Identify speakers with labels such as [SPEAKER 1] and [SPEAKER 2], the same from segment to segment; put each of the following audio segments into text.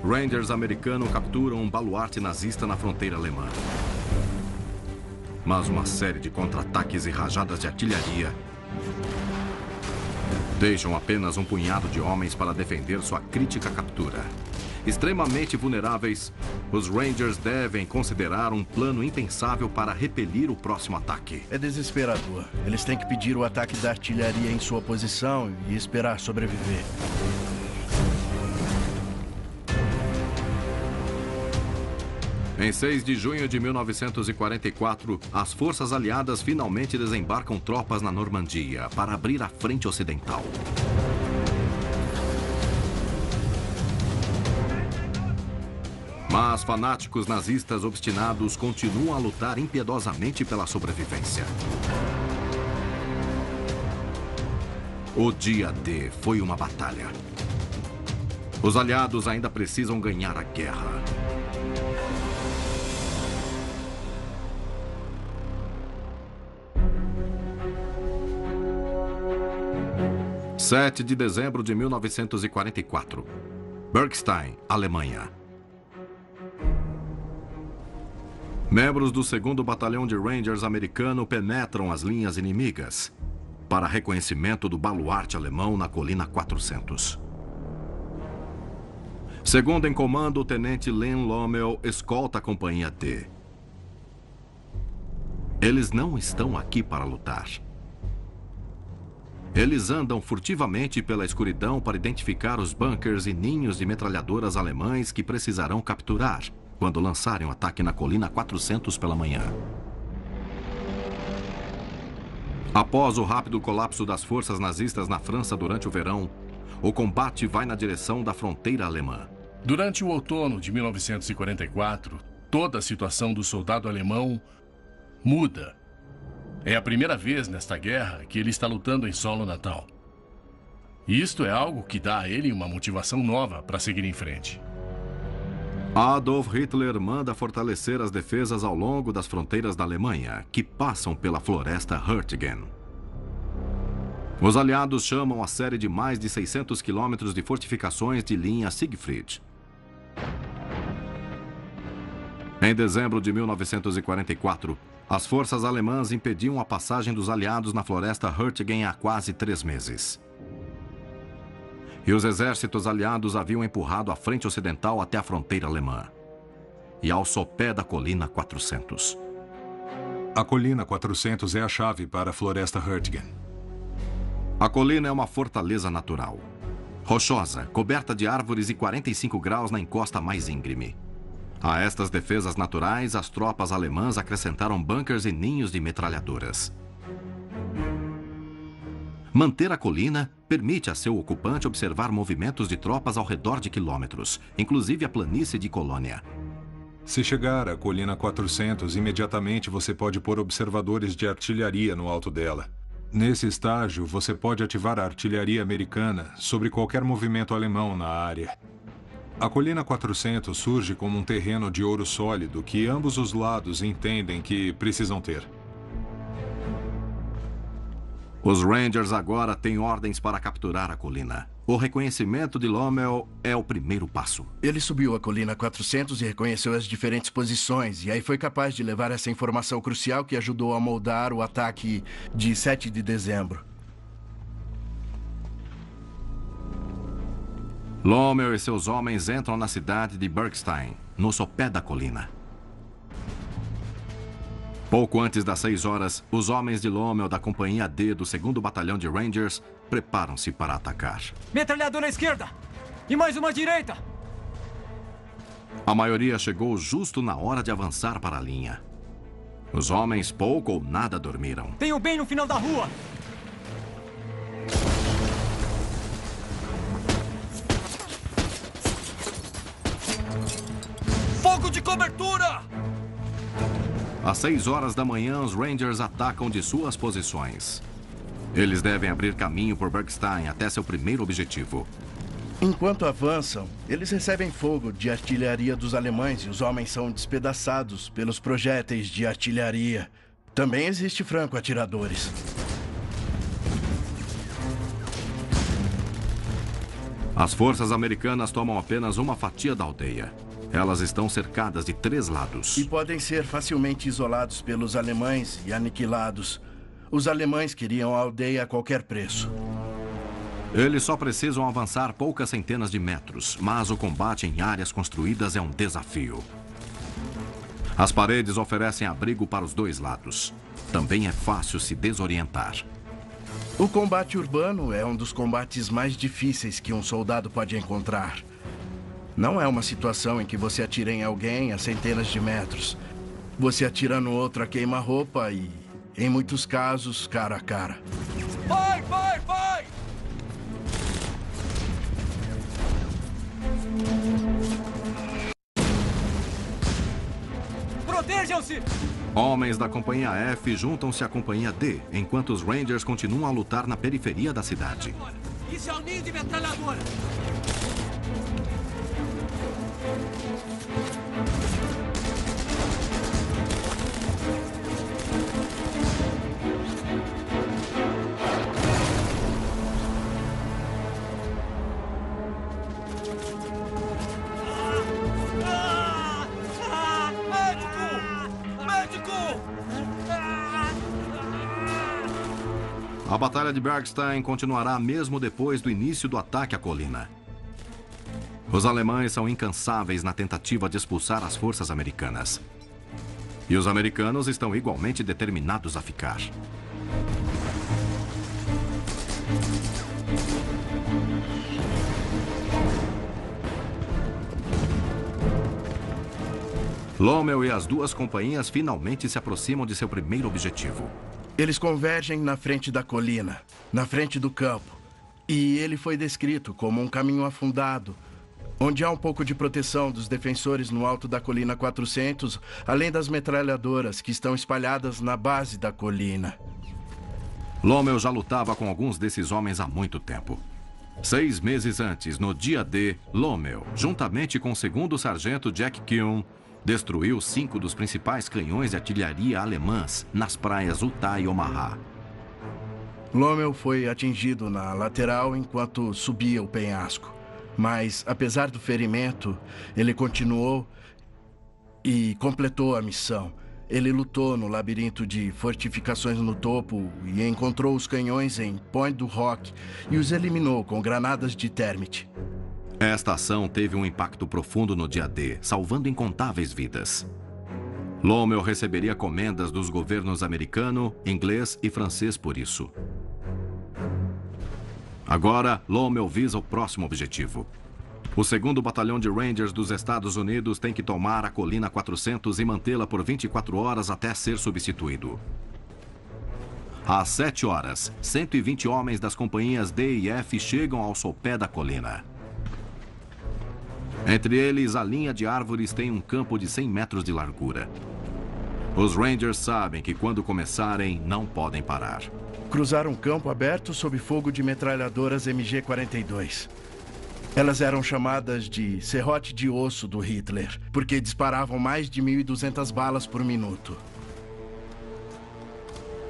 [SPEAKER 1] Rangers americanos capturam um baluarte nazista na fronteira alemã. Mas uma série de contra-ataques e rajadas de artilharia deixam apenas um punhado de homens para defender sua crítica captura. Extremamente vulneráveis, os Rangers devem considerar um plano impensável para repelir o próximo ataque.
[SPEAKER 2] É desesperador. Eles têm que pedir o ataque da artilharia em sua posição e esperar sobreviver.
[SPEAKER 1] Em 6 de junho de 1944, as forças aliadas finalmente desembarcam tropas na Normandia para abrir a frente ocidental. Mas fanáticos nazistas obstinados continuam a lutar impiedosamente pela sobrevivência. O dia D foi uma batalha. Os aliados ainda precisam ganhar a guerra. 7 de dezembro de 1944. Bergstein, Alemanha. Membros do 2º Batalhão de Rangers americano penetram as linhas inimigas para reconhecimento do baluarte alemão na colina 400. Segundo em comando, o tenente Len Lommel escolta a companhia D. Eles não estão aqui para lutar. Eles andam furtivamente pela escuridão para identificar os bunkers e ninhos de metralhadoras alemães que precisarão capturar quando lançarem o ataque na colina 400 pela manhã. Após o rápido colapso das forças nazistas na França durante o verão, o combate vai na direção da fronteira alemã.
[SPEAKER 3] Durante o outono de 1944, toda a situação do soldado alemão muda. É a primeira vez nesta guerra que ele está lutando em solo natal. E isto é algo que dá a ele uma motivação nova para seguir em frente.
[SPEAKER 1] Adolf Hitler manda fortalecer as defesas ao longo das fronteiras da Alemanha, que passam pela floresta Hürtgen. Os aliados chamam a série de mais de 600 quilômetros de fortificações de linha Siegfried. Em dezembro de 1944, as forças alemãs impediam a passagem dos aliados na floresta Hürtgen há quase 3 meses. E os exércitos aliados haviam empurrado a frente ocidental até a fronteira alemã e ao sopé da colina 400.
[SPEAKER 4] A colina 400 é a chave para a floresta Hürtgen.
[SPEAKER 1] A colina é uma fortaleza natural, rochosa, coberta de árvores e 45 graus na encosta mais íngreme. A estas defesas naturais, as tropas alemãs acrescentaram bunkers e ninhos de metralhadoras. Manter a colina permite a seu ocupante observar movimentos de tropas ao redor de quilômetros, inclusive a planície de Colônia.
[SPEAKER 4] Se chegar à colina 400, imediatamente você pode pôr observadores de artilharia no alto dela. Nesse estágio, você pode ativar a artilharia americana sobre qualquer movimento alemão na área. A colina 400 surge como um terreno de ouro sólido que ambos os lados entendem que precisam ter.
[SPEAKER 1] Os Rangers agora têm ordens para capturar a colina. O reconhecimento de Lommel é o primeiro passo.
[SPEAKER 2] Ele subiu a colina 400 e reconheceu as diferentes posições, e aí foi capaz de levar essa informação crucial que ajudou a moldar o ataque de 7 de dezembro.
[SPEAKER 1] Lommel e seus homens entram na cidade de Bergstein, no sopé da colina. Pouco antes das 6 horas, os homens de Lommel da Companhia D do 2º Batalhão de Rangers preparam-se para atacar.
[SPEAKER 5] Metralhadora à esquerda! E mais uma à direita!
[SPEAKER 1] A maioria chegou justo na hora de avançar para a linha. Os homens pouco ou nada dormiram.
[SPEAKER 5] Tenho bem no final da rua! Fogo de cobertura!
[SPEAKER 1] Às 6 horas da manhã, os Rangers atacam de suas posições. Eles devem abrir caminho por Bergstein até seu primeiro objetivo.
[SPEAKER 2] Enquanto avançam, eles recebem fogo de artilharia dos alemães e os homens são despedaçados pelos projéteis de artilharia. Também existe franco-atiradores.
[SPEAKER 1] As forças americanas tomam apenas uma fatia da aldeia. Elas estão cercadas de 3 lados.
[SPEAKER 2] E podem ser facilmente isolados pelos alemães e aniquilados. Os alemães queriam a aldeia a qualquer preço.
[SPEAKER 1] Eles só precisam avançar poucas centenas de metros, mas o combate em áreas construídas é um desafio. As paredes oferecem abrigo para os 2 lados. Também é fácil se desorientar.
[SPEAKER 2] O combate urbano é um dos combates mais difíceis que um soldado pode encontrar. Não é uma situação em que você atira em alguém a centenas de metros. Você atira no outro a queima-roupa e, em muitos casos, cara a cara.
[SPEAKER 5] Vai, vai, vai! Protejam-se!
[SPEAKER 1] Homens da Companhia F juntam-se à Companhia D, enquanto os Rangers continuam a lutar na periferia da cidade.
[SPEAKER 5] Isso é um ninho de metralhadora!
[SPEAKER 1] A Batalha de Bergstein continuará mesmo depois do início do ataque à colina. Os alemães são incansáveis na tentativa de expulsar as forças americanas. E os americanos estão igualmente determinados a ficar. Lommel e as 2 companhias finalmente se aproximam de seu primeiro objetivo.
[SPEAKER 2] Eles convergem na frente da colina, na frente do campo. E ele foi descrito como um caminho afundado, onde há um pouco de proteção dos defensores no alto da colina 400, além das metralhadoras que estão espalhadas na base da colina.
[SPEAKER 1] Lommel já lutava com alguns desses homens há muito tempo. 6 meses antes, no dia D, Lommel, juntamente com o 2º sargento Jack Keown, destruiu 5 dos principais canhões de artilharia alemãs nas praias Utah e Omaha.
[SPEAKER 2] Lommel foi atingido na lateral enquanto subia o penhasco. Mas, apesar do ferimento, ele continuou e completou a missão. Ele lutou no labirinto de fortificações no topo e encontrou os canhões em Point du Roc e os eliminou com granadas de termite.
[SPEAKER 1] Esta ação teve um impacto profundo no dia D, salvando incontáveis vidas. Lommel receberia comendas dos governos americano, inglês e francês por isso. Agora, Lommel visa o próximo objetivo. O 2º Batalhão de Rangers dos Estados Unidos tem que tomar a colina 400 e mantê-la por 24 horas até ser substituído. Às 7 horas, 120 homens das companhias D e F chegam ao sopé da colina. Entre eles, a linha de árvores tem um campo de 100 metros de largura. Os Rangers sabem que quando começarem, não podem parar.
[SPEAKER 2] Cruzaram um campo aberto sob fogo de metralhadoras MG-42. Elas eram chamadas de serrote de osso do Hitler, porque disparavam mais de 1.200 balas por minuto.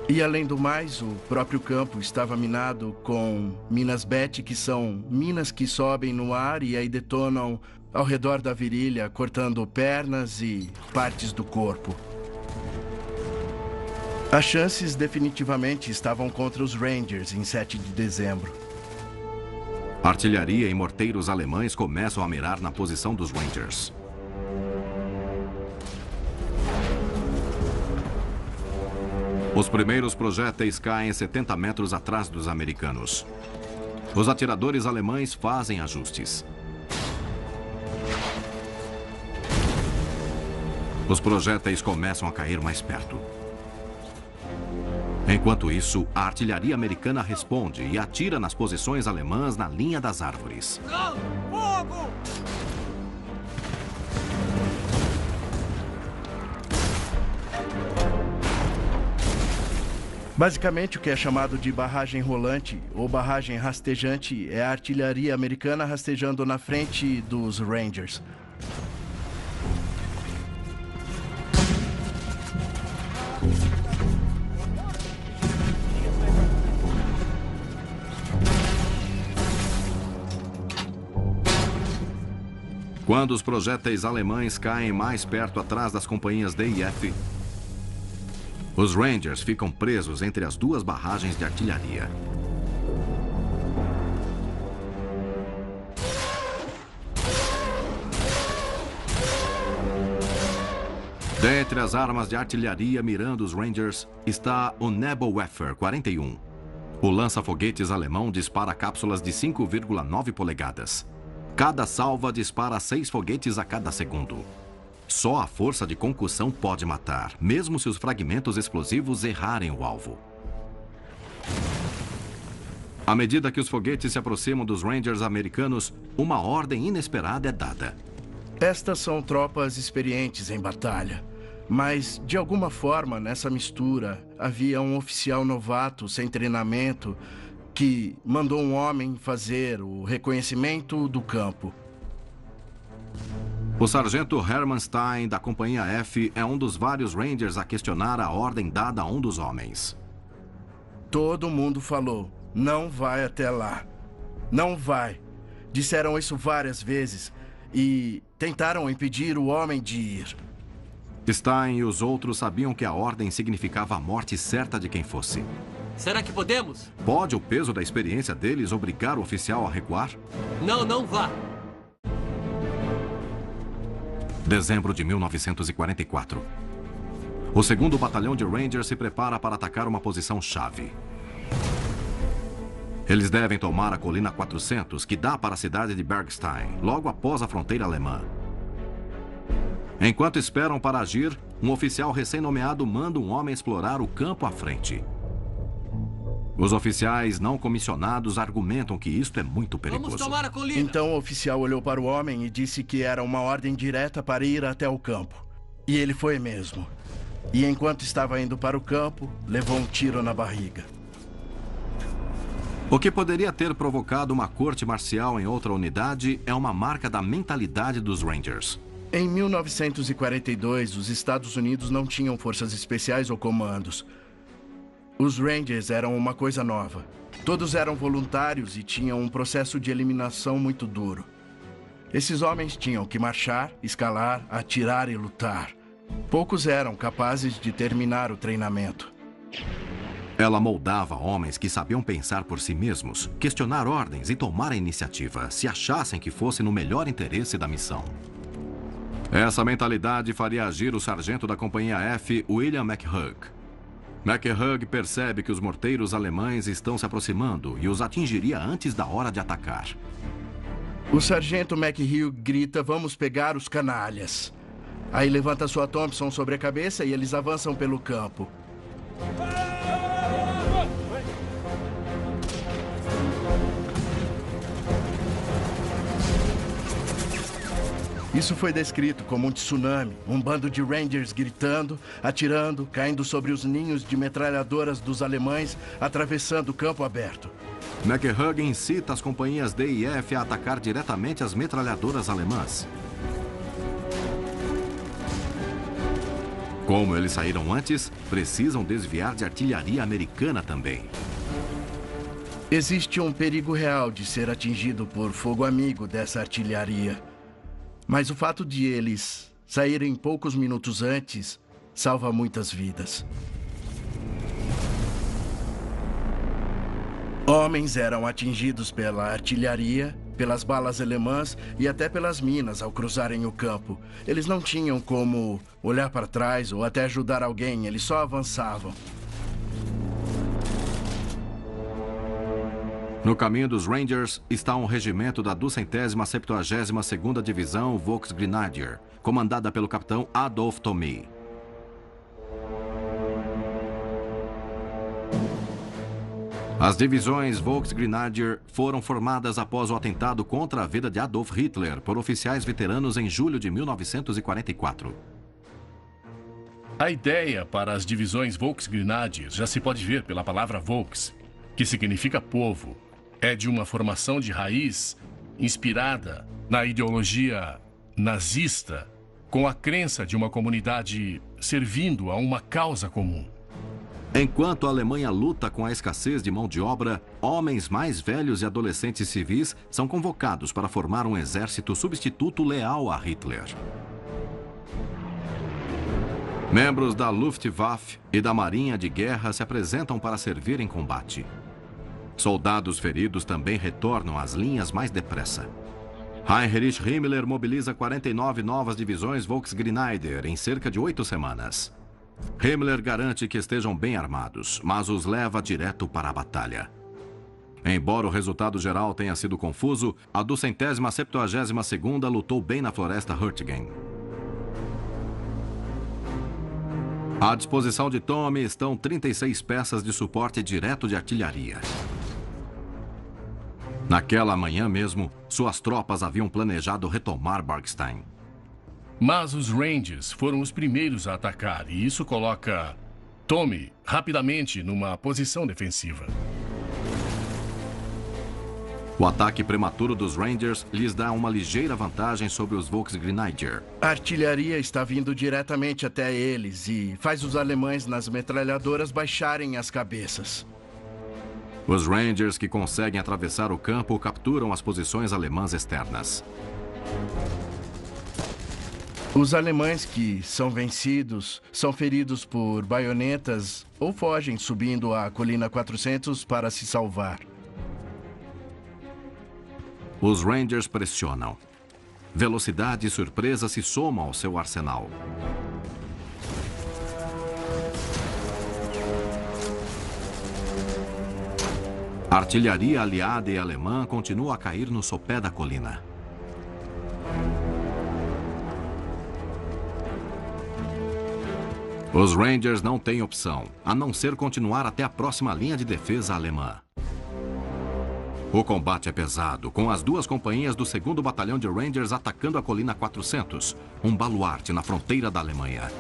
[SPEAKER 2] E, além do mais, o próprio campo estava minado com minas BET, que são minas que sobem no ar e aí detonam ao redor da virilha, cortando pernas e partes do corpo. As chances definitivamente estavam contra os Rangers em 7 de dezembro.
[SPEAKER 1] Artilharia e morteiros alemães começam a mirar na posição dos Rangers. Os primeiros projéteis caem 70 metros atrás dos americanos. Os atiradores alemães fazem ajustes. Os projéteis começam a cair mais perto. Enquanto isso, a artilharia americana responde e atira nas posições alemãs na linha das árvores.
[SPEAKER 5] Fogo!
[SPEAKER 2] Basicamente, o que é chamado de barragem rolante ou barragem rastejante é a artilharia americana rastejando na frente dos Rangers.
[SPEAKER 1] Quando os projéteis alemães caem mais perto atrás das companhias D e F, os Rangers ficam presos entre as duas barragens de artilharia. Dentre as armas de artilharia mirando os Rangers está o Nebelwerfer 41. O lança-foguetes alemão dispara cápsulas de 5,9 polegadas. Cada salva dispara 6 foguetes a cada segundo. Só a força de concussão pode matar, mesmo se os fragmentos explosivos errarem o alvo. À medida que os foguetes se aproximam dos Rangers americanos, uma ordem inesperada é dada.
[SPEAKER 2] Estas são tropas experientes em batalha. Mas, de alguma forma, nessa mistura, havia um oficial novato sem treinamento que mandou um homem fazer o reconhecimento do campo.
[SPEAKER 1] O sargento Hermann Stein, da Companhia F, é um dos vários Rangers a questionar a ordem dada a um dos homens.
[SPEAKER 2] Todo mundo falou, não vai até lá. Não vai. Disseram isso várias vezes e tentaram impedir o homem de ir.
[SPEAKER 1] Stein e os outros sabiam que a ordem significava a morte certa de quem fosse.
[SPEAKER 5] Será que podemos?
[SPEAKER 1] Pode o peso da experiência deles obrigar o oficial a recuar?
[SPEAKER 5] Não, não vá.
[SPEAKER 1] Dezembro de 1944. O 2º Batalhão de Rangers se prepara para atacar uma posição-chave. Eles devem tomar a colina 400, que dá para a cidade de Bergstein, logo após a fronteira alemã. Enquanto esperam para agir, um oficial recém-nomeado manda um homem explorar o campo à frente. Os oficiais não comissionados argumentam que isto é muito perigoso.
[SPEAKER 5] Vamos tomar a colina.
[SPEAKER 2] Então o oficial olhou para o homem e disse que era uma ordem direta para ir até o campo. E ele foi mesmo. E enquanto estava indo para o campo, levou um tiro na barriga.
[SPEAKER 1] O que poderia ter provocado uma corte marcial em outra unidade é uma marca da mentalidade dos Rangers.
[SPEAKER 2] Em 1942, os Estados Unidos não tinham forças especiais ou comandos. Os Rangers eram uma coisa nova. Todos eram voluntários e tinham um processo de eliminação muito duro. Esses homens tinham que marchar, escalar, atirar e lutar. Poucos eram capazes de terminar o treinamento.
[SPEAKER 1] Ela moldava homens que sabiam pensar por si mesmos, questionar ordens e tomar a iniciativa, se achassem que fosse no melhor interesse da missão. Essa mentalidade faria agir o sargento da Companhia F, William McHugh. McHugh percebe que os morteiros alemães estão se aproximando e os atingiria antes da hora de atacar.
[SPEAKER 2] O sargento McHugh grita, vamos pegar os canalhas. Aí levanta sua Thompson sobre a cabeça e eles avançam pelo campo. Isso foi descrito como um tsunami, um bando de Rangers gritando, atirando, caindo sobre os ninhos de metralhadoras dos alemães, atravessando o campo aberto.
[SPEAKER 1] McHugh incita as companhias D e F a atacar diretamente as metralhadoras alemãs. Como eles saíram antes, precisam desviar de artilharia americana também.
[SPEAKER 2] Existe um perigo real de ser atingido por fogo amigo dessa artilharia. Mas o fato de eles saírem poucos minutos antes salva muitas vidas. Homens eram atingidos pela artilharia, pelas balas alemãs e até pelas minas ao cruzarem o campo. Eles não tinham como olhar para trás ou até ajudar alguém, eles só avançavam.
[SPEAKER 1] No caminho dos Rangers está um regimento da 272ª Divisão Volksgrenadier, comandada pelo capitão Adolf Thomé. As divisões Volksgrenadier foram formadas após o atentado contra a vida de Adolf Hitler por oficiais veteranos em julho de 1944.
[SPEAKER 3] A ideia para as divisões Volksgrenadier já se pode ver pela palavra Volks, que significa povo. É de uma formação de raiz inspirada na ideologia nazista, com a crença de uma comunidade servindo a uma causa comum.
[SPEAKER 1] Enquanto a Alemanha luta com a escassez de mão de obra, homens mais velhos e adolescentes civis são convocados para formar um exército substituto leal a Hitler. Membros da Luftwaffe e da Marinha de Guerra se apresentam para servir em combate. Soldados feridos também retornam às linhas mais depressa. Heinrich Himmler mobiliza 49 novas divisões Volksgrenadier em cerca de 8 semanas. Himmler garante que estejam bem armados, mas os leva direto para a batalha. Embora o resultado geral tenha sido confuso, a 272ª lutou bem na floresta Hurtgen. À disposição de Tommy estão 36 peças de suporte direto de artilharia. Naquela manhã mesmo, suas tropas haviam planejado retomar Barkstein.
[SPEAKER 3] Mas os Rangers foram os primeiros a atacar, e isso coloca Tommy rapidamente numa posição defensiva.
[SPEAKER 1] O ataque prematuro dos Rangers lhes dá uma ligeira vantagem sobre os Volksgrenadier.
[SPEAKER 2] A artilharia está vindo diretamente até eles e faz os alemães nas metralhadoras baixarem as cabeças.
[SPEAKER 1] Os Rangers que conseguem atravessar o campo capturam as posições alemãs externas.
[SPEAKER 2] Os alemães que são vencidos são feridos por baionetas ou fogem subindo a colina 400 para se salvar.
[SPEAKER 1] Os Rangers pressionam. Velocidade e surpresa se somam ao seu arsenal. A artilharia aliada e alemã continua a cair no sopé da colina. Os Rangers não têm opção, a não ser continuar até a próxima linha de defesa alemã. O combate é pesado, com as 2 companhias do 2º Batalhão de Rangers atacando a colina 400, um baluarte na fronteira da Alemanha.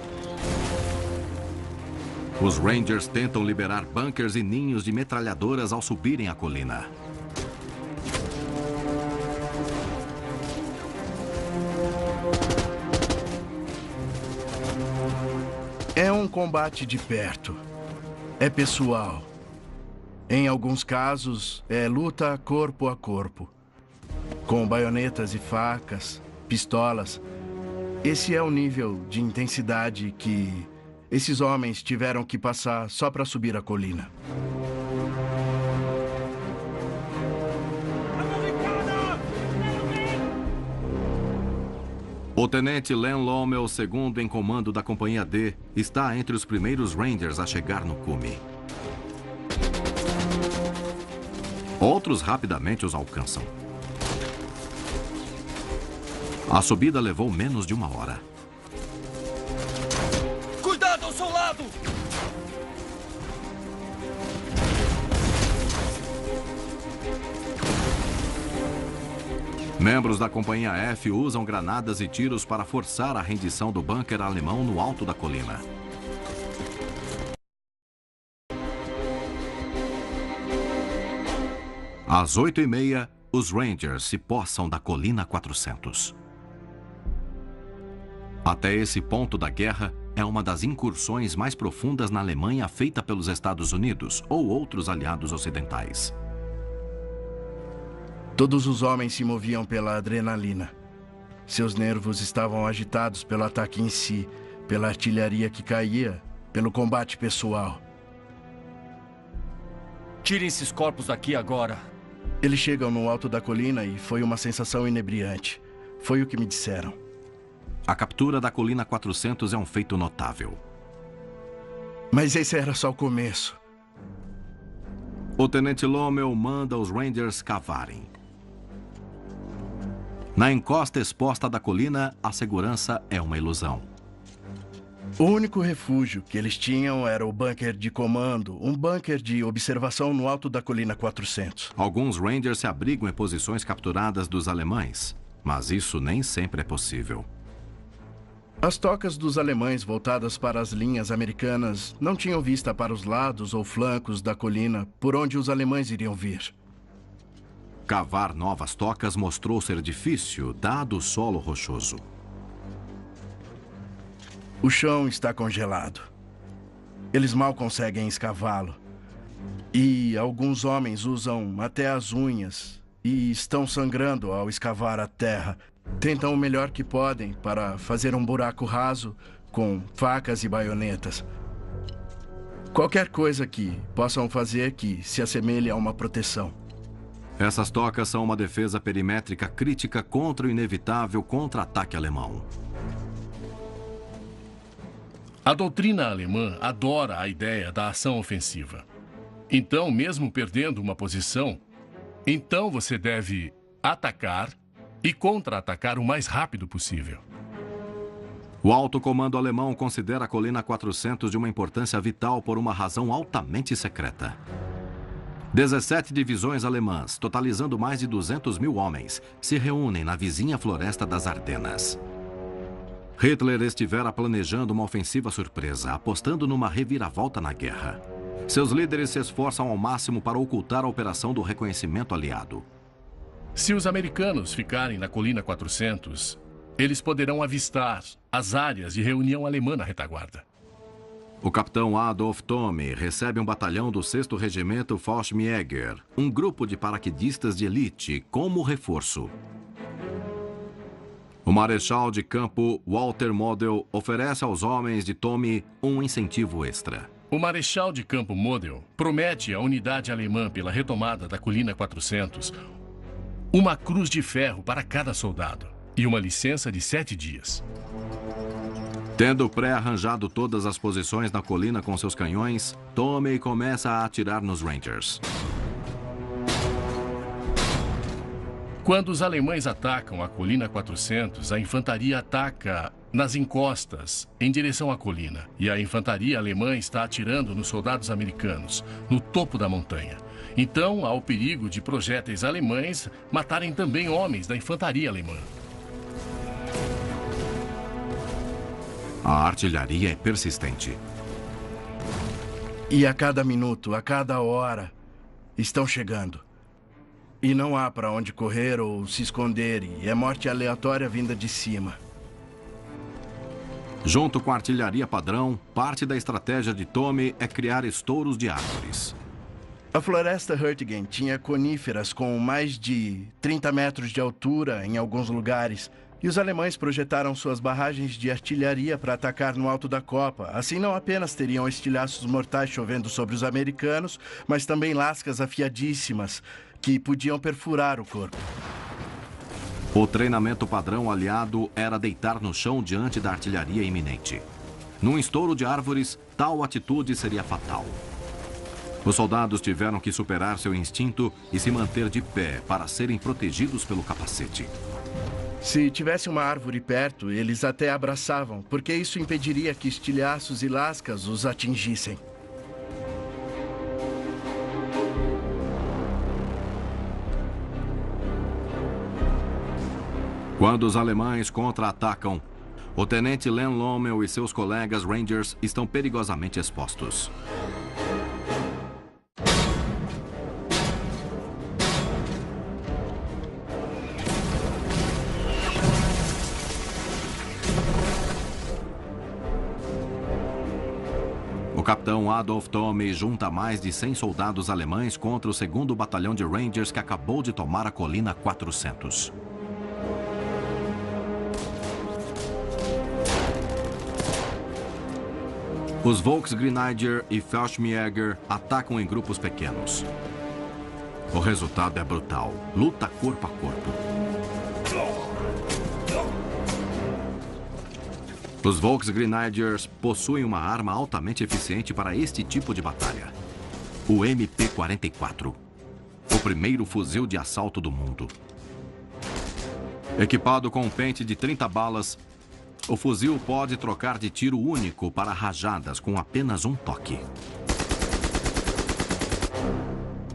[SPEAKER 1] Os Rangers tentam liberar bunkers e ninhos de metralhadoras ao subirem a colina.
[SPEAKER 2] É um combate de perto. É pessoal. Em alguns casos, é luta corpo a corpo. Com baionetas e facas, pistolas. Esse é o nível de intensidade que esses homens tiveram que passar só para subir a colina.
[SPEAKER 1] O tenente Len Lommel, segundo em comando da Companhia D, está entre os primeiros Rangers a chegar no cume. Outros rapidamente os alcançam. A subida levou menos de 1 hora.
[SPEAKER 5] Cuidado ao seu lado!
[SPEAKER 1] Membros da Companhia F usam granadas e tiros para forçar a rendição do bunker alemão no alto da colina. Às 8h30, os Rangers se possam da colina 400. Até esse ponto da guerra, é uma das incursões mais profundas na Alemanha feita pelos Estados Unidos ou outros aliados ocidentais.
[SPEAKER 2] Todos os homens se moviam pela adrenalina. Seus nervos estavam agitados pelo ataque em si, pela artilharia que caía, pelo combate pessoal.
[SPEAKER 5] Tirem esses corpos daqui agora.
[SPEAKER 2] Eles chegam no alto da colina e foi uma sensação inebriante. Foi o que me disseram.
[SPEAKER 1] A captura da colina 400 é um feito notável.
[SPEAKER 2] Mas esse era só o começo.
[SPEAKER 1] O tenente Lommel manda os Rangers cavarem. Na encosta exposta da colina, a segurança é uma ilusão.
[SPEAKER 2] O único refúgio que eles tinham era o bunker de comando, um bunker de observação no alto da colina 400.
[SPEAKER 1] Alguns Rangers se abrigam em posições capturadas dos alemães, mas isso nem sempre é possível.
[SPEAKER 2] As tocas dos alemães voltadas para as linhas americanas não tinham vista para os lados ou flancos da colina por onde os alemães iriam vir.
[SPEAKER 1] Cavar novas tocas mostrou ser difícil, dado o solo rochoso.
[SPEAKER 2] O chão está congelado. Eles mal conseguem escavá-lo. E alguns homens usam até as unhas e estão sangrando ao escavar a terra. Tentam o melhor que podem para fazer um buraco raso com facas e baionetas. Qualquer coisa que possam fazer que se assemelhe a uma proteção.
[SPEAKER 1] Essas tocas são uma defesa perimétrica crítica contra o inevitável contra-ataque alemão.
[SPEAKER 3] A doutrina alemã adora a ideia da ação ofensiva. Então, mesmo perdendo uma posição, então você deve atacar e contra-atacar o mais rápido possível.
[SPEAKER 1] O alto comando alemão considera a colina 400 de uma importância vital por uma razão altamente secreta. 17 divisões alemãs, totalizando mais de 200 mil homens, se reúnem na vizinha floresta das Ardenas. Hitler estivera planejando uma ofensiva surpresa, apostando numa reviravolta na guerra. Seus líderes se esforçam ao máximo para ocultar a operação do reconhecimento aliado.
[SPEAKER 3] Se os americanos ficarem na colina 400, eles poderão avistar as áreas de reunião alemã na retaguarda.
[SPEAKER 1] O capitão Adolf Thome recebe um batalhão do 6º Regimento Fallschirmjäger, um grupo de paraquedistas de elite, como reforço. O marechal de campo Walter Model oferece aos homens de Thome um incentivo extra.
[SPEAKER 3] O marechal de campo Model promete à unidade alemã pela retomada da colina 400 uma cruz de ferro para cada soldado e uma licença de 7 dias.
[SPEAKER 1] Tendo pré-arranjado todas as posições na colina com seus canhões, Thome começa a atirar nos Rangers.
[SPEAKER 3] Quando os alemães atacam a colina 400, a infantaria ataca nas encostas, em direção à colina. E a infantaria alemã está atirando nos soldados americanos, no topo da montanha. Então, há o perigo de projéteis alemães matarem também homens da infantaria alemã.
[SPEAKER 1] A artilharia é persistente.
[SPEAKER 2] E a cada minuto, a cada hora, estão chegando. E não há para onde correr ou se esconder, e é morte aleatória vinda de cima.
[SPEAKER 1] Junto com a artilharia padrão, parte da estratégia de Thome é criar estouros de árvores.
[SPEAKER 2] A floresta Hurtgen tinha coníferas com mais de 30 metros de altura em alguns lugares, e os alemães projetaram suas barragens de artilharia para atacar no alto da copa. Assim, não apenas teriam estilhaços mortais chovendo sobre os americanos, mas também lascas afiadíssimas que podiam perfurar o corpo.
[SPEAKER 1] O treinamento padrão aliado era deitar no chão diante da artilharia iminente. Num estouro de árvores, tal atitude seria fatal. Os soldados tiveram que superar seu instinto e se manter de pé para serem protegidos pelo capacete.
[SPEAKER 2] Se tivesse uma árvore perto, eles até abraçavam, porque isso impediria que estilhaços e lascas os atingissem.
[SPEAKER 1] Quando os alemães contra-atacam, o tenente Len Lommel e seus colegas Rangers estão perigosamente expostos. O capitão Adolf Thome junta mais de 100 soldados alemães contra o 2º Batalhão de Rangers que acabou de tomar a colina 400. Os Volksgrenadier e Fallschirmjäger atacam em grupos pequenos. O resultado é brutal. Luta corpo a corpo. Os Volksgrenadiers possuem uma arma altamente eficiente para este tipo de batalha. O MP-44. O primeiro fuzil de assalto do mundo. Equipado com um pente de 30 balas, o fuzil pode trocar de tiro único para rajadas com apenas um toque.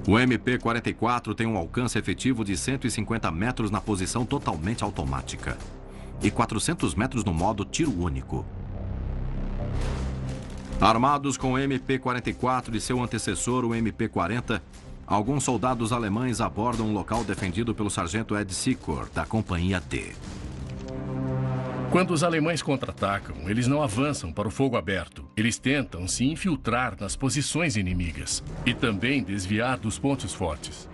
[SPEAKER 1] O MP-44 tem um alcance efetivo de 150 metros na posição totalmente automática e 400 metros no modo tiro único. Armados com o MP-44 e seu antecessor, o MP-40, alguns soldados alemães abordam um local defendido pelo sargento Ed Secor, da Companhia D.
[SPEAKER 3] Quando os alemães contra-atacam, eles não avançam para o fogo aberto. Eles tentam se infiltrar nas posições inimigas e também desviar dos pontos fortes.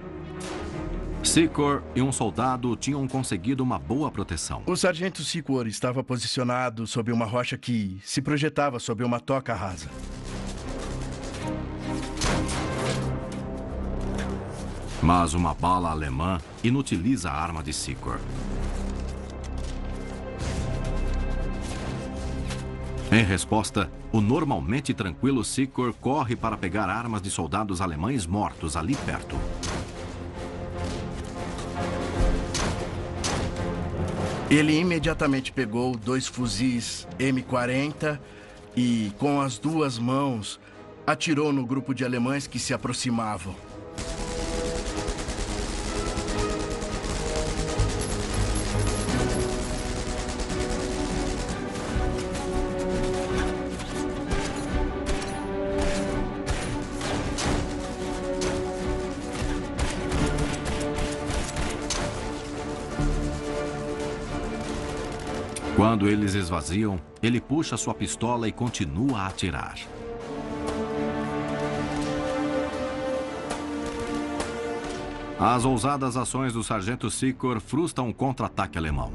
[SPEAKER 1] Secor e um soldado tinham conseguido uma boa proteção.
[SPEAKER 2] O sargento Secor estava posicionado sob uma rocha que se projetava sob uma toca rasa.
[SPEAKER 1] Mas uma bala alemã inutiliza a arma de Secor. Em resposta, o normalmente tranquilo Secor corre para pegar armas de soldados alemães mortos ali perto.
[SPEAKER 2] Ele imediatamente pegou 2 fuzis M40 e, com as 2 mãos, atirou no grupo de alemães que se aproximavam.
[SPEAKER 1] Quando eles esvaziam, ele puxa sua pistola e continua a atirar. As ousadas ações do sargento Secor frustram um contra-ataque alemão.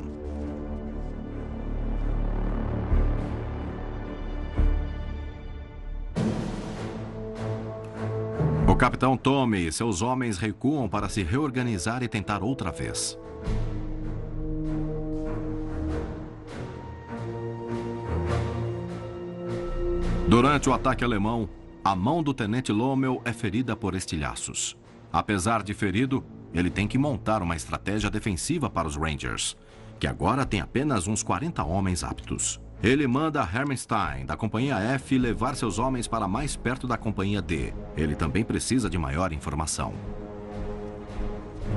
[SPEAKER 1] O capitão Tommy e seus homens recuam para se reorganizar e tentar outra vez. Durante o ataque alemão, a mão do tenente Lommel é ferida por estilhaços. Apesar de ferido, ele tem que montar uma estratégia defensiva para os Rangers, que agora tem apenas uns 40 homens aptos. Ele manda Hermenstein, da Companhia F, levar seus homens para mais perto da Companhia D. Ele também precisa de maior informação.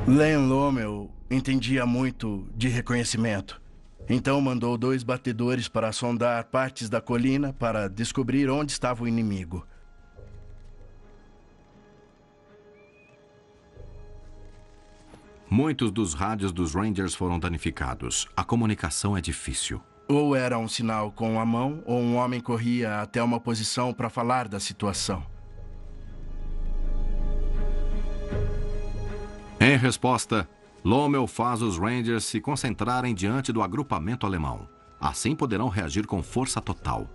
[SPEAKER 2] Len Lommel entendia muito de reconhecimento. Então mandou 2 batedores para sondar partes da colina para descobrir onde estava o inimigo.
[SPEAKER 1] Muitos dos rádios dos Rangers foram danificados. A comunicação é difícil.
[SPEAKER 2] Ou era um sinal com a mão, ou um homem corria até uma posição para falar da situação.
[SPEAKER 1] Em resposta, Lommel faz os Rangers se concentrarem diante do agrupamento alemão. Assim poderão reagir com força total.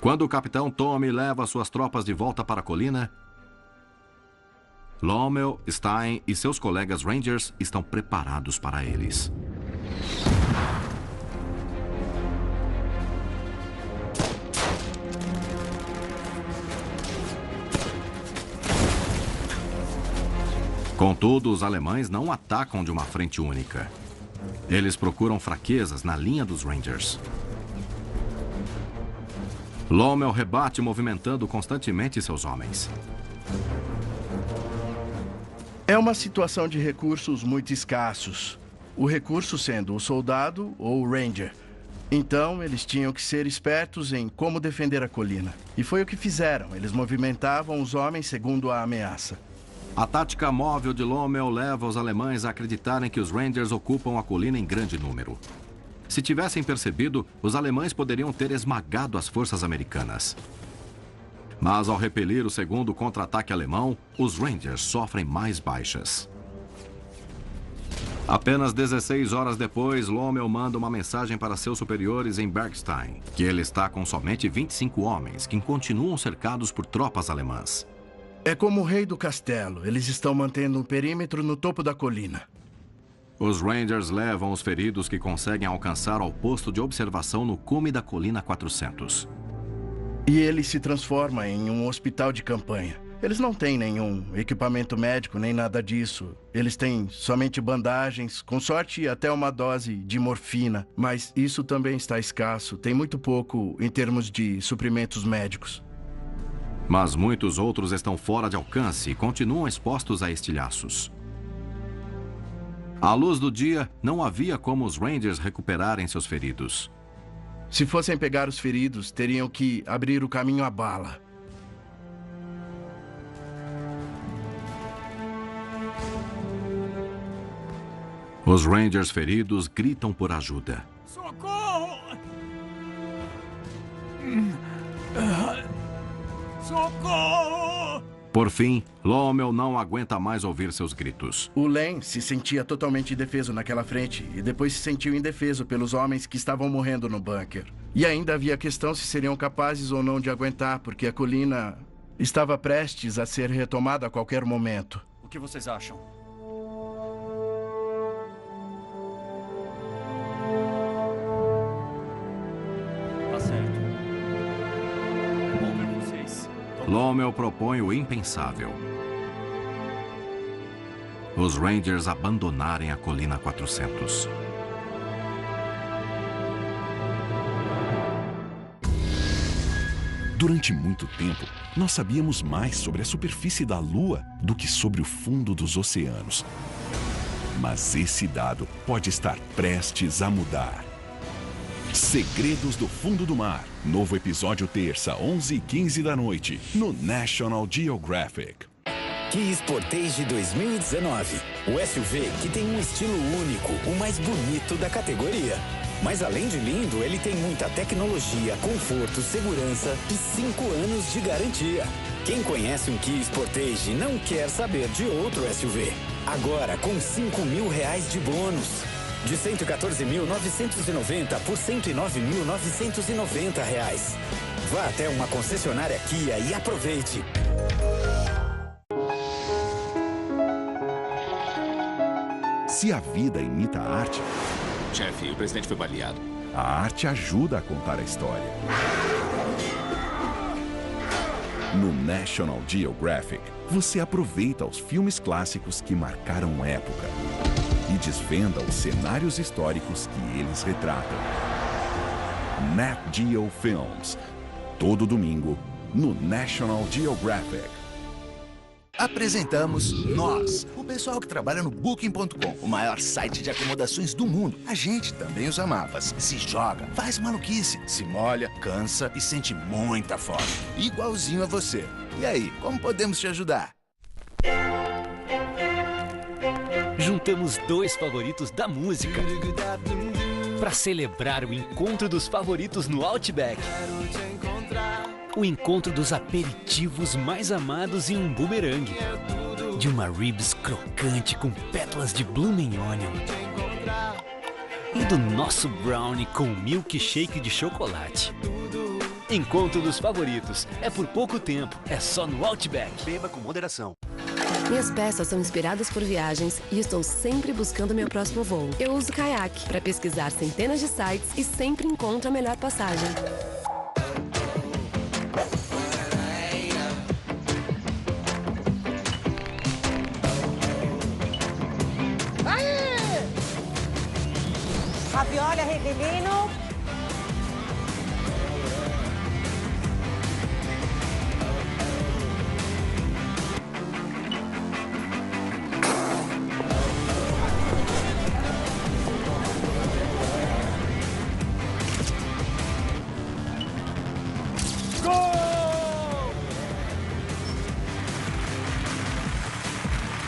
[SPEAKER 1] Quando o capitão Tommy leva suas tropas de volta para a colina, Lommel, Stein e seus colegas Rangers estão preparados para eles. Contudo, os alemães não atacam de uma frente única. Eles procuram fraquezas na linha dos Rangers. Lommel rebate movimentando constantemente seus homens.
[SPEAKER 2] É uma situação de recursos muito escassos. O recurso sendo o soldado ou o ranger. Então, eles tinham que ser espertos em como defender a colina. E foi o que fizeram. Eles movimentavam os homens segundo a ameaça.
[SPEAKER 1] A tática móvel de Lommel leva os alemães a acreditarem que os Rangers ocupam a colina em grande número. Se tivessem percebido, os alemães poderiam ter esmagado as forças americanas. Mas ao repelir o segundo contra-ataque alemão, os Rangers sofrem mais baixas. Apenas 16 horas depois, Lommel manda uma mensagem para seus superiores em Bergstein, que ele está com somente 25 homens, que continuam cercados por tropas alemãs.
[SPEAKER 2] É como o rei do castelo. Eles estão mantendo um perímetro no topo da colina.
[SPEAKER 1] Os Rangers levam os feridos que conseguem alcançar ao posto de observação no cume da colina 400.
[SPEAKER 2] E ele se transforma em um hospital de campanha. Eles não têm nenhum equipamento médico, nem nada disso. Eles têm somente bandagens, com sorte até uma dose de morfina. Mas isso também está escasso. Tem muito pouco em termos de suprimentos médicos.
[SPEAKER 1] Mas muitos outros estão fora de alcance e continuam expostos a estilhaços. À luz do dia, não havia como os Rangers recuperarem seus feridos.
[SPEAKER 2] Se fossem pegar os feridos, teriam que abrir o caminho à bala.
[SPEAKER 1] Os Rangers feridos gritam por ajuda.
[SPEAKER 5] Socorro! Socorro!
[SPEAKER 1] Por fim, Lommel não aguenta mais ouvir seus gritos.
[SPEAKER 2] O Len se sentia totalmente indefeso naquela frente e depois se sentiu indefeso pelos homens que estavam morrendo no bunker. E ainda havia a questão se seriam capazes ou não de aguentar, porque a colina estava prestes a ser retomada a qualquer momento.
[SPEAKER 5] O que vocês acham? Tá certo. Vou ver vocês.
[SPEAKER 1] Lommel propõe o impensável: os Rangers abandonarem a Colina 400.
[SPEAKER 6] Durante muito tempo, nós sabíamos mais sobre a superfície da Lua do que sobre o fundo dos oceanos. Mas esse dado pode estar prestes a mudar. Segredos do Fundo do Mar. Novo episódio terça, 11h15 da noite, no National Geographic.
[SPEAKER 7] Kia Sportage 2019. O SUV que tem um estilo único, o mais bonito da categoria. Mas além de lindo, ele tem muita tecnologia, conforto, segurança e 5 anos de garantia. Quem conhece um Kia Sportage não quer saber de outro SUV. Agora com R$5.000 de bônus. De R$114.990 por R$109.990. Vá até uma concessionária Kia e aproveite.
[SPEAKER 6] Se a vida imita a arte,
[SPEAKER 8] Chefe, o presidente foi baleado.
[SPEAKER 6] a arte ajuda a contar a história. No National Geographic, você aproveita os filmes clássicos que marcaram época e desvenda os cenários históricos que eles retratam. Nat Geo Films. Todo domingo, no National Geographic.
[SPEAKER 9] Apresentamos nós, o pessoal que trabalha no Booking.com, o maior site de acomodações do mundo. A gente também usa mapas, se joga, faz maluquice, se molha, cansa e sente muita fome. Igualzinho a você. E aí, como podemos te ajudar?
[SPEAKER 10] Juntamos dois favoritos da música para celebrar o encontro dos favoritos no Outback. O encontro dos aperitivos mais amados em um boomerang. De uma ribs crocante com pétalas de blooming onion. E do nosso brownie com milkshake de chocolate. Encontro dos favoritos. É por pouco tempo. É só no Outback.
[SPEAKER 11] Beba com moderação.
[SPEAKER 12] Minhas peças são inspiradas por viagens e estou sempre buscando meu próximo voo. Eu uso Kayak para pesquisar centenas de sites e sempre encontro a melhor passagem.
[SPEAKER 13] Ravioli a Revelino.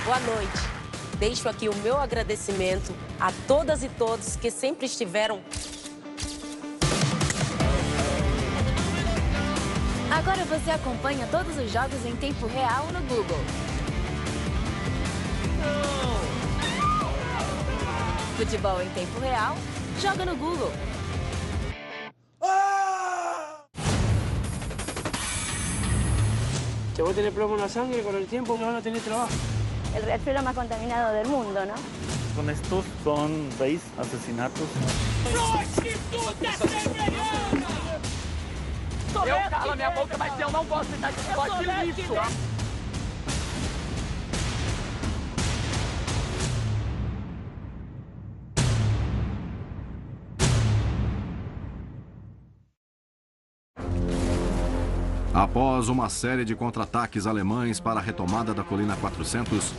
[SPEAKER 14] Boa noite. Deixo aqui o meu agradecimento a todas e todos que sempre estiveram.
[SPEAKER 15] Agora você acompanha todos os jogos em tempo real no Google. Futebol em tempo real, joga no Google.
[SPEAKER 16] Si vos tenés plomo en la sangre, con el tiempo no van a tener trabajo.
[SPEAKER 17] El riachuelo más contaminado del mundo, ¿no?
[SPEAKER 18] Con estos son 6 asesinatos.
[SPEAKER 19] Eu calo a minha boca, mas eu não gosto de dar de lixo.
[SPEAKER 1] Após uma série de contra-ataques alemães para a retomada da Colina 400,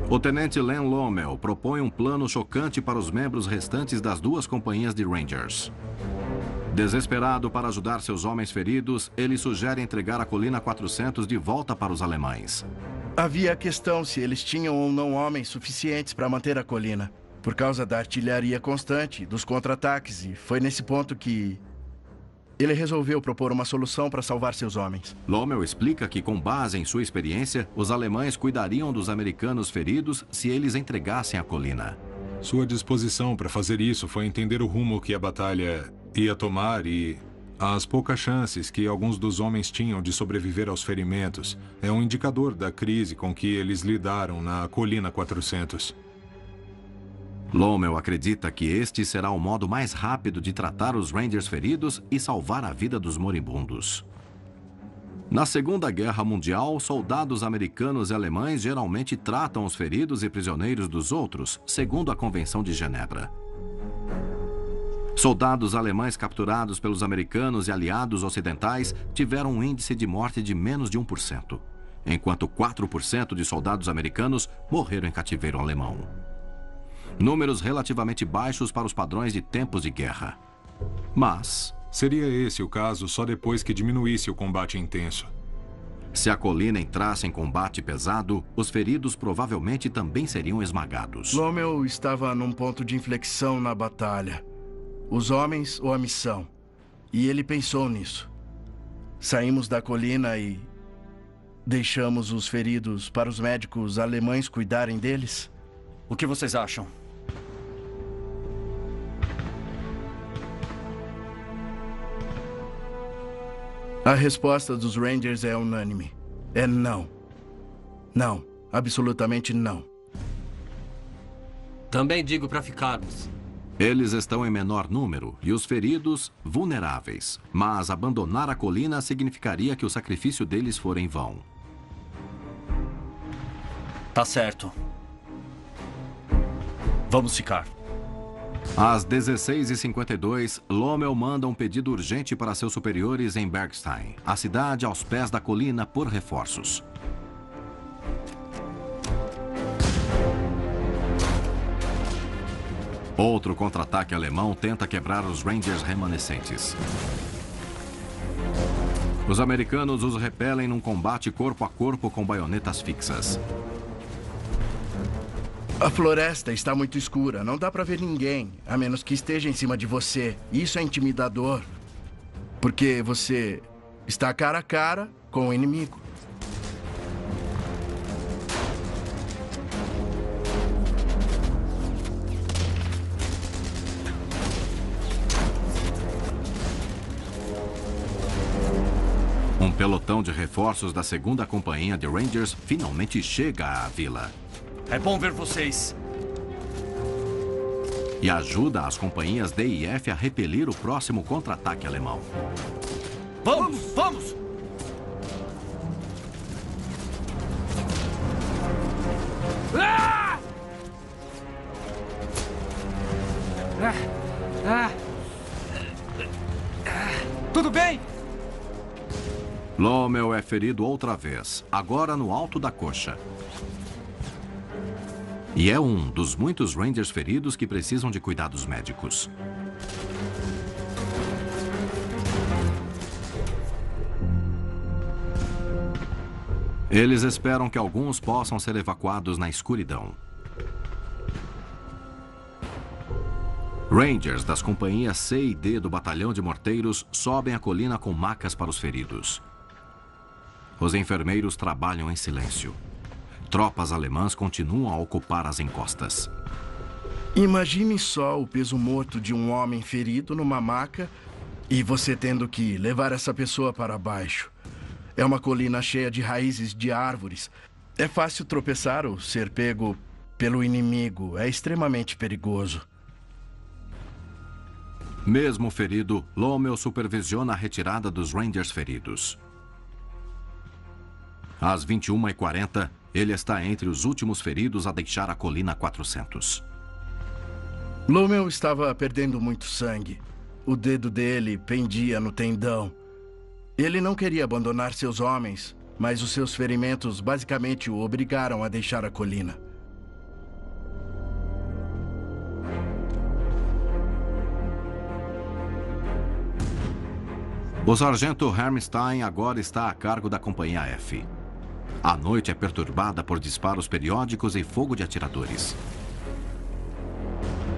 [SPEAKER 1] o tenente Len Lommel propõe um plano chocante para os membros restantes das duas companhias de Rangers. Desesperado para ajudar seus homens feridos, ele sugere entregar a Colina 400 de volta para os alemães.
[SPEAKER 2] Havia a questão se eles tinham ou não homens suficientes para manter a colina, por causa da artilharia constante, dos contra-ataques, e foi nesse ponto que Ele resolveu propor uma solução para salvar seus homens.
[SPEAKER 1] Lommel explica que, com base em sua experiência, os alemães cuidariam dos americanos feridos se eles entregassem a colina.
[SPEAKER 4] Sua disposição para fazer isso foi entender o rumo que a batalha ia tomar e as poucas chances que alguns dos homens tinham de sobreviver aos ferimentos é um indicador da crise com que eles lidaram na Colina 400.
[SPEAKER 1] Lommel acredita que este será o modo mais rápido de tratar os Rangers feridos e salvar a vida dos moribundos. Na Segunda Guerra Mundial, soldados americanos e alemães geralmente tratam os feridos e prisioneiros dos outros, segundo a Convenção de Genebra. Soldados alemães capturados pelos americanos e aliados ocidentais tiveram um índice de morte de menos de 1%, enquanto 4% de soldados americanos morreram em cativeiro alemão. Números relativamente baixos para os padrões de tempos de guerra. Mas
[SPEAKER 4] seria esse o caso só depois que diminuísse o combate intenso.
[SPEAKER 1] Se a colina entrasse em combate pesado, os feridos provavelmente também seriam esmagados.
[SPEAKER 2] Lommel estava num ponto de inflexão na batalha. Os homens ou a missão. E ele pensou nisso. Saímos da colina e deixamos os feridos para os médicos alemães cuidarem deles?
[SPEAKER 5] O que vocês acham?
[SPEAKER 2] A resposta dos Rangers é unânime. É não. Não. Absolutamente não.
[SPEAKER 11] Também digo para ficarmos.
[SPEAKER 1] Eles estão em menor número e os feridos vulneráveis. Mas abandonar a colina significaria que o sacrifício deles for em vão.
[SPEAKER 5] Tá certo. Vamos ficar.
[SPEAKER 1] Às 16h52, Lommel manda um pedido urgente para seus superiores em Bergstein, a cidade aos pés da colina, por reforços. Outro contra-ataque alemão tenta quebrar os Rangers remanescentes. Os americanos os repelem num combate corpo a corpo com baionetas fixas.
[SPEAKER 2] A floresta está muito escura, não dá para ver ninguém, a menos que esteja em cima de você. Isso é intimidador, porque você está cara a cara com o inimigo.
[SPEAKER 1] Um pelotão de reforços da 2ª Companhia de Rangers finalmente chega à vila.
[SPEAKER 5] É bom ver vocês.
[SPEAKER 1] E ajuda as companhias D e F a repelir o próximo contra-ataque alemão.
[SPEAKER 5] Vamos, vamos! Ah! Tudo bem?
[SPEAKER 1] Lommel é ferido outra vez, agora no alto da coxa. E é um dos muitos Rangers feridos que precisam de cuidados médicos. Eles esperam que alguns possam ser evacuados na escuridão. Rangers das companhias C e D do Batalhão de Morteiros sobem a colina com macas para os feridos. Os enfermeiros trabalham em silêncio. Tropas alemãs continuam a ocupar as encostas.
[SPEAKER 2] Imagine só o peso morto de um homem ferido numa maca e você tendo que levar essa pessoa para baixo. É uma colina cheia de raízes de árvores. É fácil tropeçar ou ser pego pelo inimigo. É extremamente perigoso.
[SPEAKER 1] Mesmo ferido, Lommel supervisiona a retirada dos Rangers feridos. Às 21h40, ele está entre os últimos feridos a deixar a colina 400.
[SPEAKER 2] Lommel estava perdendo muito sangue. O dedo dele pendia no tendão. Ele não queria abandonar seus homens, mas os seus ferimentos basicamente o obrigaram a deixar a colina.
[SPEAKER 1] O sargento Hermstein agora está a cargo da Companhia F. A noite é perturbada por disparos periódicos e fogo de atiradores.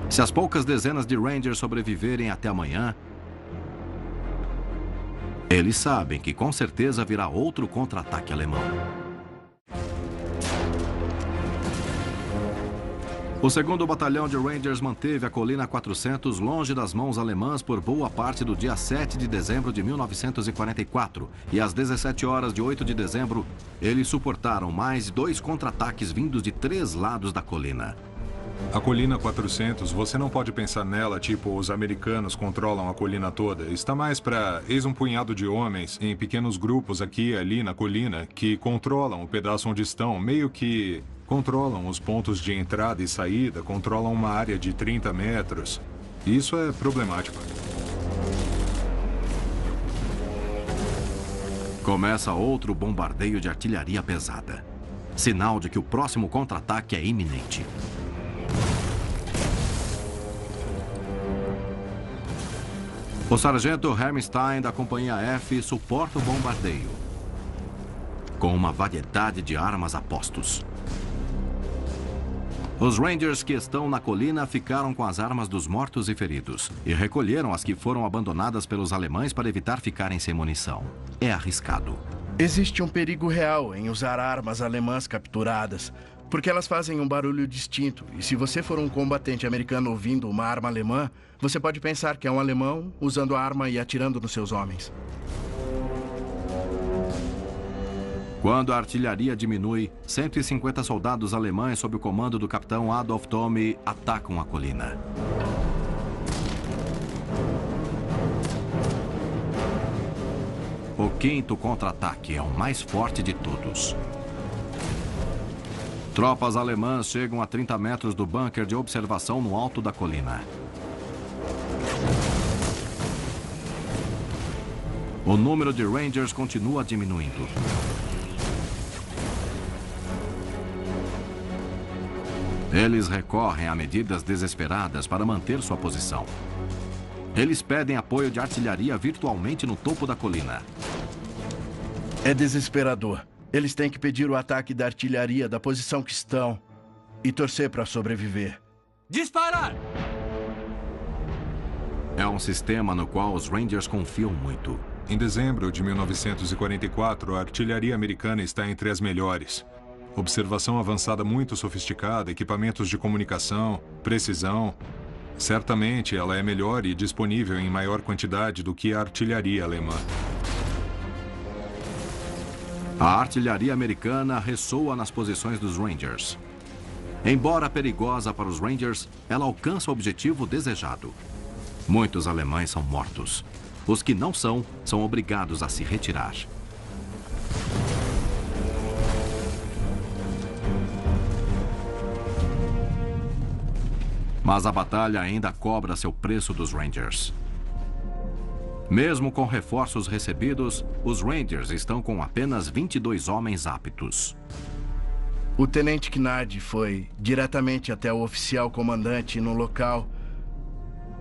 [SPEAKER 1] Se as poucas dezenas de Rangers sobreviverem até amanhã, Eles sabem que com certeza virá outro contra-ataque alemão. O 2º Batalhão de Rangers manteve a Colina 400 longe das mãos alemãs por boa parte do dia 7 de dezembro de 1944. E às 17 horas de 8 de dezembro, eles suportaram mais 2 contra-ataques vindos de 3 lados da colina.
[SPEAKER 4] A Colina 400, você não pode pensar nela tipo os americanos controlam a colina toda. Está mais para eis um punhado de homens em pequenos grupos aqui e ali na colina que controlam o pedaço onde estão, meio que controlam os pontos de entrada e saída, controlam uma área de 30 metros. Isso é problemático.
[SPEAKER 1] Começa outro bombardeio de artilharia pesada. Sinal de que o próximo contra-ataque é iminente. O sargento Hammerstein da Companhia F suporta o bombardeio com uma variedade de armas a postos. Os Rangers que estão na colina ficaram com as armas dos mortos e feridos e recolheram as que foram abandonadas pelos alemães para evitar ficarem sem munição. É arriscado.
[SPEAKER 2] Existe um perigo real em usar armas alemãs capturadas, porque elas fazem um barulho distinto. E se você for um combatente americano ouvindo uma arma alemã, você pode pensar que é um alemão usando a arma e atirando nos seus homens.
[SPEAKER 1] Quando a artilharia diminui, 150 soldados alemães sob o comando do capitão Adolf Thome atacam a colina. O 5º contra-ataque é o mais forte de todos. Tropas alemãs chegam a 30 metros do bunker de observação no alto da colina. O número de Rangers continua diminuindo. Eles recorrem a medidas desesperadas para manter sua posição. Eles pedem apoio de artilharia virtualmente no topo da colina.
[SPEAKER 2] É desesperador. Eles têm que pedir o ataque da artilharia da posição que estão e torcer para sobreviver.
[SPEAKER 5] Disparar!
[SPEAKER 1] É um sistema no qual os Rangers confiam muito.
[SPEAKER 4] Em dezembro de 1944, a artilharia americana está entre as melhores. Observação avançada muito sofisticada, equipamentos de comunicação, precisão. Certamente ela é melhor e disponível em maior quantidade do que a artilharia alemã.
[SPEAKER 1] A artilharia americana ressoa nas posições dos Rangers. Embora perigosa para os Rangers, ela alcança o objetivo desejado. Muitos alemães são mortos. Os que não são obrigados a se retirar. Mas a batalha ainda cobra seu preço dos Rangers. Mesmo com reforços recebidos, os Rangers estão com apenas 22 homens aptos.
[SPEAKER 2] O tenente Knard foi diretamente até o oficial comandante no local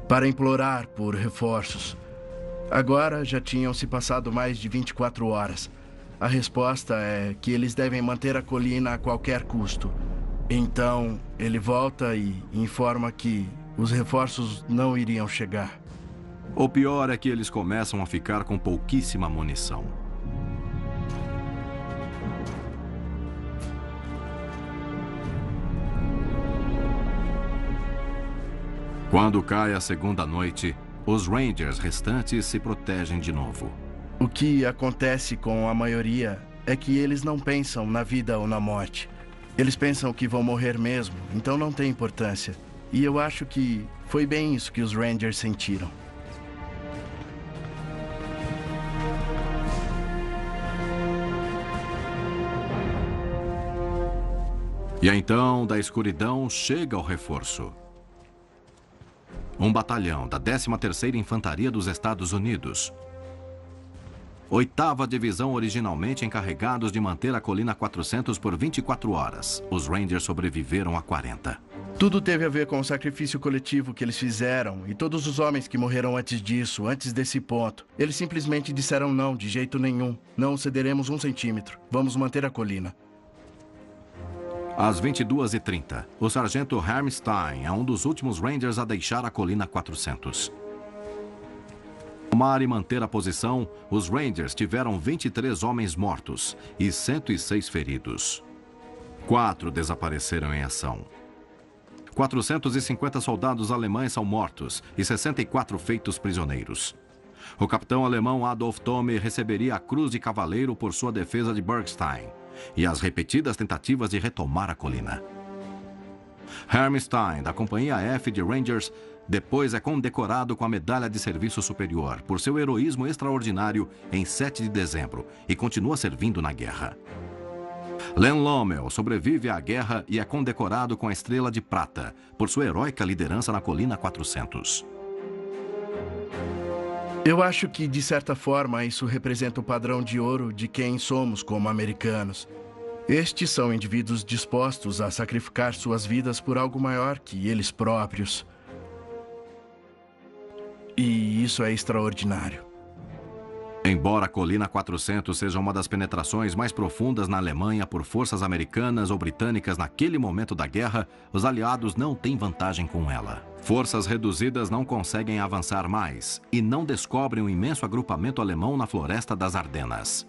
[SPEAKER 2] para implorar por reforços. Agora já tinham se passado mais de 24 horas. A resposta é que eles devem manter a colina a qualquer custo. Então, ele volta e informa que os reforços não iriam chegar.
[SPEAKER 1] O pior é que eles começam a ficar com pouquíssima munição. Quando cai a segunda noite, os Rangers restantes se protegem de novo.
[SPEAKER 2] O que acontece com a maioria é que eles não pensam na vida ou na morte. Eles pensam que vão morrer mesmo, então não tem importância. E eu acho que foi bem isso que os Rangers sentiram.
[SPEAKER 1] E então, da escuridão, chega o reforço. Um batalhão da 13ª Infantaria dos Estados Unidos. 8ª Divisão originalmente encarregados de manter a Colina 400 por 24 horas. Os Rangers sobreviveram a 40.
[SPEAKER 2] Tudo teve a ver com o sacrifício coletivo que eles fizeram e todos os homens que morreram antes disso, antes desse ponto. Eles simplesmente disseram não, de jeito nenhum. Não cederemos 1 centímetro. Vamos manter a colina.
[SPEAKER 1] Às 22h30, o sargento Hammerstein é um dos últimos Rangers a deixar a Colina 400. tomar e manter a posição, os Rangers tiveram 23 homens mortos e 106 feridos. 4 desapareceram em ação. 450 soldados alemães são mortos e 64 feitos prisioneiros. O capitão alemão Adolf Thome receberia a Cruz de Cavaleiro por sua defesa de Bergstein e as repetidas tentativas de retomar a colina. Hermstein, da Companhia F de Rangers, depois é condecorado com a Medalha de Serviço Superior por seu heroísmo extraordinário em 7 de dezembro e continua servindo na guerra. Len Lommel sobrevive à guerra e é condecorado com a Estrela de Prata por sua heróica liderança na Colina 400.
[SPEAKER 2] Eu acho que, de certa forma, isso representa o padrão de ouro de quem somos como americanos. Estes são indivíduos dispostos a sacrificar suas vidas por algo maior que eles próprios. E isso é extraordinário.
[SPEAKER 1] Embora a Colina 400 seja uma das penetrações mais profundas na Alemanha por forças americanas ou britânicas naquele momento da guerra, os aliados não têm vantagem com ela. Forças reduzidas não conseguem avançar mais e não descobrem um imenso agrupamento alemão na floresta das Ardenas.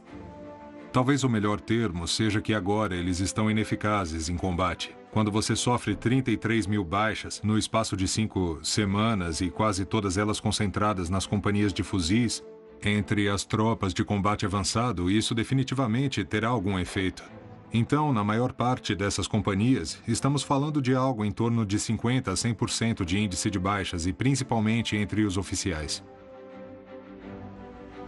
[SPEAKER 4] Talvez o melhor termo seja que agora eles estão ineficazes em combate. Quando você sofre 33 mil baixas no espaço de 5 semanas e quase todas elas concentradas nas companhias de fuzis, entre as tropas de combate avançado, isso definitivamente terá algum efeito. Então, na maior parte dessas companhias, estamos falando de algo em torno de 50% a 100% de índice de baixas e principalmente entre os oficiais.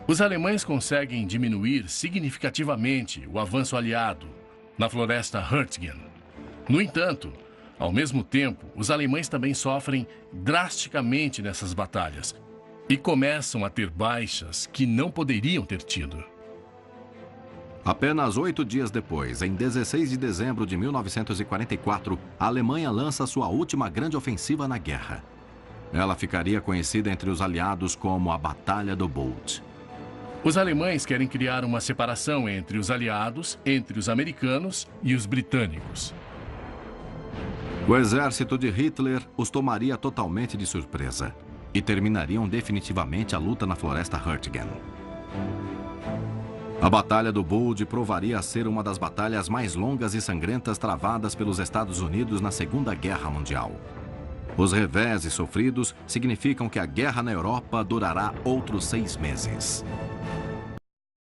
[SPEAKER 3] Os alemães conseguem diminuir significativamente o avanço aliado na floresta Hurtgen. No entanto, ao mesmo tempo, os alemães também sofrem drasticamente nessas batalhas e começam a ter baixas que não poderiam ter tido.
[SPEAKER 1] Apenas 8 dias depois, em 16 de dezembro de 1944, a Alemanha lança sua última grande ofensiva na guerra. Ela ficaria conhecida entre os aliados como a Batalha do Bulge.
[SPEAKER 3] Os alemães querem criar uma separação entre os aliados, entre os americanos e os britânicos.
[SPEAKER 1] O exército de Hitler os tomaria totalmente de surpresa e terminariam definitivamente a luta na floresta Hurtgen. A Batalha do Bulge provaria ser uma das batalhas mais longas e sangrentas travadas pelos Estados Unidos na Segunda Guerra Mundial. Os reveses sofridos significam que a guerra na Europa durará outros 6 meses.